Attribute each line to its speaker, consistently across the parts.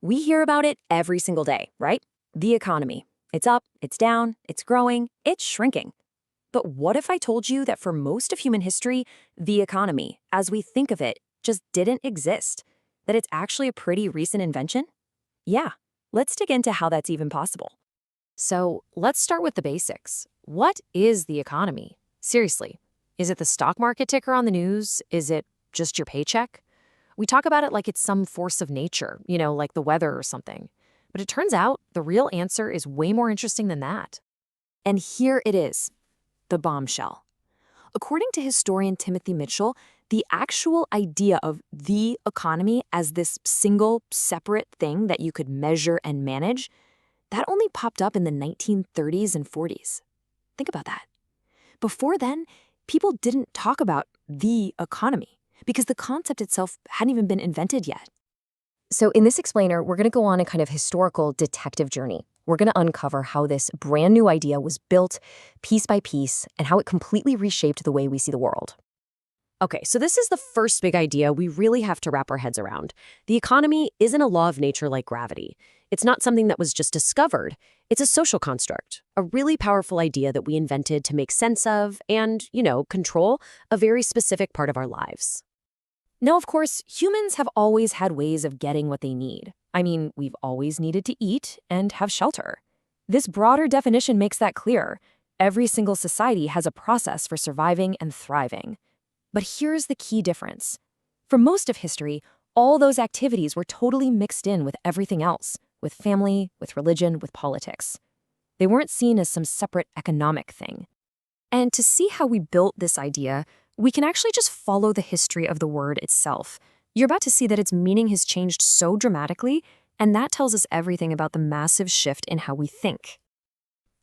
Speaker 1: We hear about it every single day, right? The economy. It's up, it's down, it's growing, it's shrinking. But what if I told you that for most of human history, the economy, as we think of it, just didn't exist? That it's actually a pretty recent invention? Yeah, let's dig into how that's even possible. So let's start with the basics. What is the economy? Seriously, is it the stock market ticker on the news? Is it just your paycheck? We talk about it like it's some force of nature, like the weather or something. But it turns out the real answer is way more interesting than that. And here it is, the bombshell. According to historian Timothy Mitchell, the actual idea of the economy as this single, separate thing that you could measure and manage, that only popped up in the 1930s and 40s. Think about that. Before then, people didn't talk about the economy because the concept itself hadn't even been invented yet. So in this explainer, we're going to go on a kind of historical detective journey. We're going to uncover how this brand new idea was built piece by piece and how it completely reshaped the way we see the world. Okay, so this is the first big idea we really have to wrap our heads around. The economy isn't a law of nature like gravity. It's not something that was just discovered. It's a social construct, a really powerful idea that we invented to make sense of and, control a very specific part of our lives. Now, of course, humans have always had ways of getting what they need. I mean, we've always needed to eat and have shelter. This broader definition makes that clear. Every single society has a process for surviving and thriving. But here's the key difference. For most of history, all those activities were totally mixed in with everything else, with family, with religion, with politics. They weren't seen as some separate economic thing. And to see how we built this idea, we can actually just follow the history of the word itself. You're about to see that its meaning has changed so dramatically, and that tells us everything about the massive shift in how we think.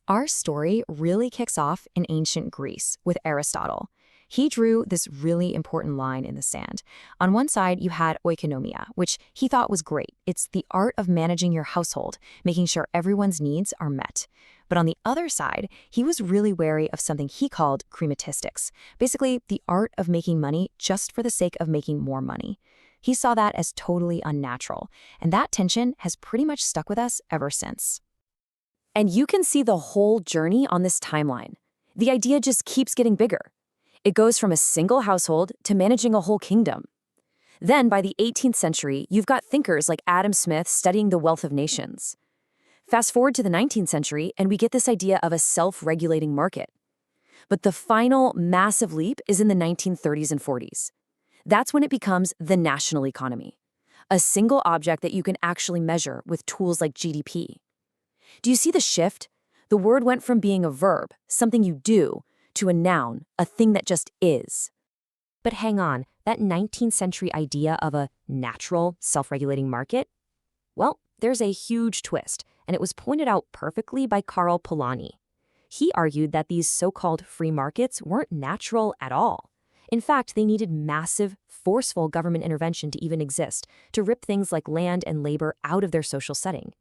Speaker 1: Our story really kicks off in ancient Greece with Aristotle. He drew this really important line in the sand. On one side, you had oikonomia, which he thought was great. It's the art of managing your household, making sure everyone's needs are met. But on the other side, he was really wary of something he called crematistics, basically the art of making money just for the sake of making more money. He saw that as totally unnatural, and that tension has pretty much stuck with us ever since. And you can see the whole journey on this timeline. The idea just keeps getting bigger. It goes from a single household to managing a whole kingdom. Then, by the 18th century, you've got thinkers like Adam Smith studying the wealth of nations. Fast forward to the 19th century, and we get this idea of a self-regulating market. But the final massive leap is in the 1930s and 40s. That's when it becomes the national economy, a single object that you can actually measure with tools like GDP. Do you see the shift? The word went from being a verb, something you do, to a noun, a thing that just is. But hang on, that 19th century idea of a natural, self-regulating market? Well, there's a huge twist, and it was pointed out perfectly by Karl Polanyi. He argued that these so-called free markets weren't natural at all. In fact, they needed massive, forceful government intervention to even exist, to rip things like land and labor out of their social setting.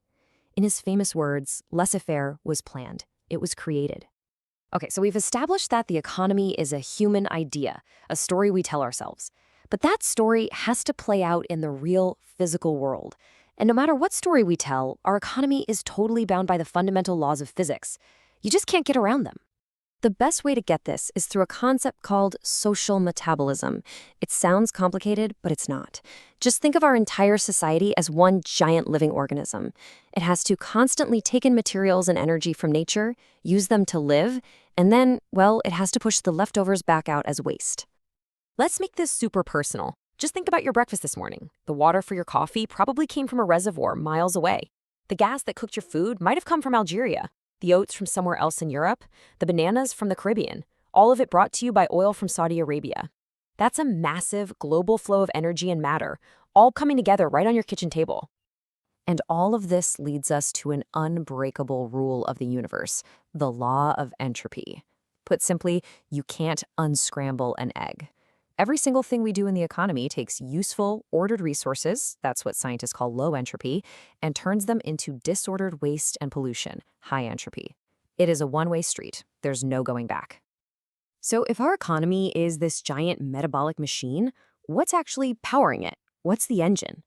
Speaker 1: In his famous words, laissez-faire was planned. It was created. Okay, so we've established that the economy is a human idea, a story we tell ourselves. But that story has to play out in the real physical world. And no matter what story we tell, our economy is totally bound by the fundamental laws of physics. You just can't get around them. The best way to get this is through a concept called social metabolism. It sounds complicated, but it's not. Just think of our entire society as one giant living organism. It has to constantly take in materials and energy from nature, use them to live, and then, well, it has to push the leftovers back out as waste. Let's make this super personal. Just think about your breakfast this morning. The water for your coffee probably came from a reservoir miles away. The gas that cooked your food might have come from Algeria. The oats from somewhere else in Europe, the bananas from the Caribbean, all of it brought to you by oil from Saudi Arabia. That's a massive global flow of energy and matter, all coming together right on your kitchen table. And all of this leads us to an unbreakable rule of the universe, the law of entropy. Put simply, you can't unscramble an egg. Every single thing we do in the economy takes useful, ordered resources, that's what scientists call low entropy, and turns them into disordered waste and pollution, high entropy. It is a one-way street. There's no going back. So if our economy is this giant metabolic machine, what's actually powering it? What's the engine?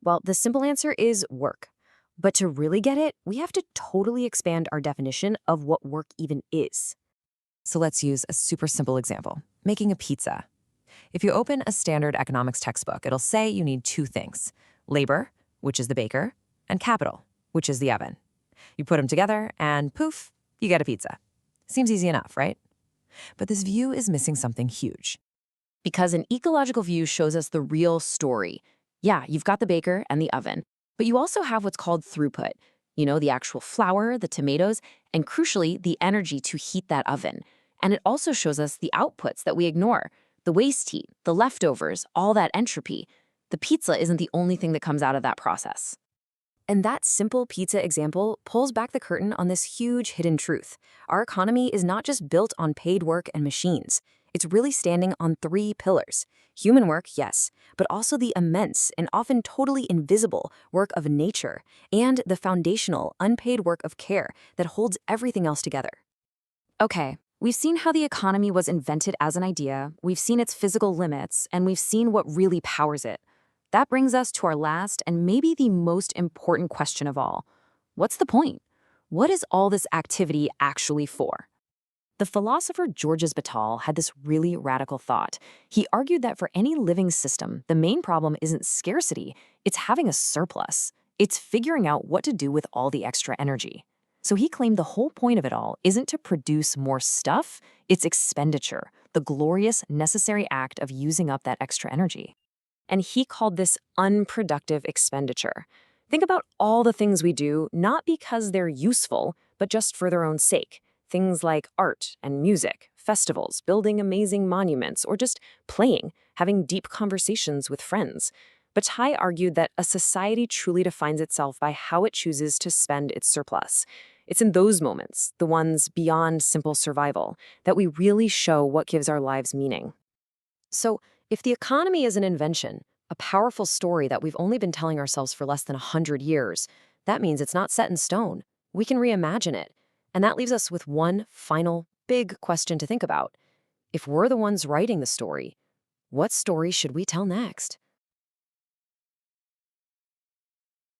Speaker 1: Well, the simple answer is work. But to really get it, we have to totally expand our definition of what work even is.
Speaker 2: So let's use a super simple example, making a pizza. If you open a standard economics textbook, it'll say you need two things: labor, which is the baker, and capital, which is the oven. You put them together and poof, you get a pizza. Seems easy enough, right? But this view is missing something huge.
Speaker 1: Because an ecological view shows us the real story. Yeah, you've got the baker and the oven, but you also have what's called throughput. The actual flour, the tomatoes, and crucially, the energy to heat that oven. And it also shows us the outputs that we ignore, the waste heat, the leftovers, all that entropy. The pizza isn't the only thing that comes out of that process. And that simple pizza example pulls back the curtain on this huge hidden truth. Our economy is not just built on paid work and machines. It's really standing on three pillars. Human work, yes, but also the immense and often totally invisible work of nature and the foundational, unpaid work of care that holds everything else together. Okay, we've seen how the economy was invented as an idea, we've seen its physical limits, and we've seen what really powers it. That brings us to our last and maybe the most important question of all. What's the point? What is all this activity actually for? The philosopher Georges Bataille had this really radical thought. He argued that for any living system, the main problem isn't scarcity, it's having a surplus. It's figuring out what to do with all the extra energy. So he claimed the whole point of it all isn't to produce more stuff, it's expenditure, the glorious, necessary act of using up that extra energy. And he called this unproductive expenditure. Think about all the things we do, not because they're useful, but just for their own sake. Things like art and music, festivals, building amazing monuments, or just playing, having deep conversations with friends. Bataille argued that a society truly defines itself by how it chooses to spend its surplus. It's in those moments, the ones beyond simple survival, that we really show what gives our lives meaning. So, if the economy is an invention, a powerful story that we've only been telling ourselves for less than 100 years, that means it's not set in stone. We can reimagine it. And that leaves us with one final, big question to think about. If we're the ones writing the story, what story should we tell next?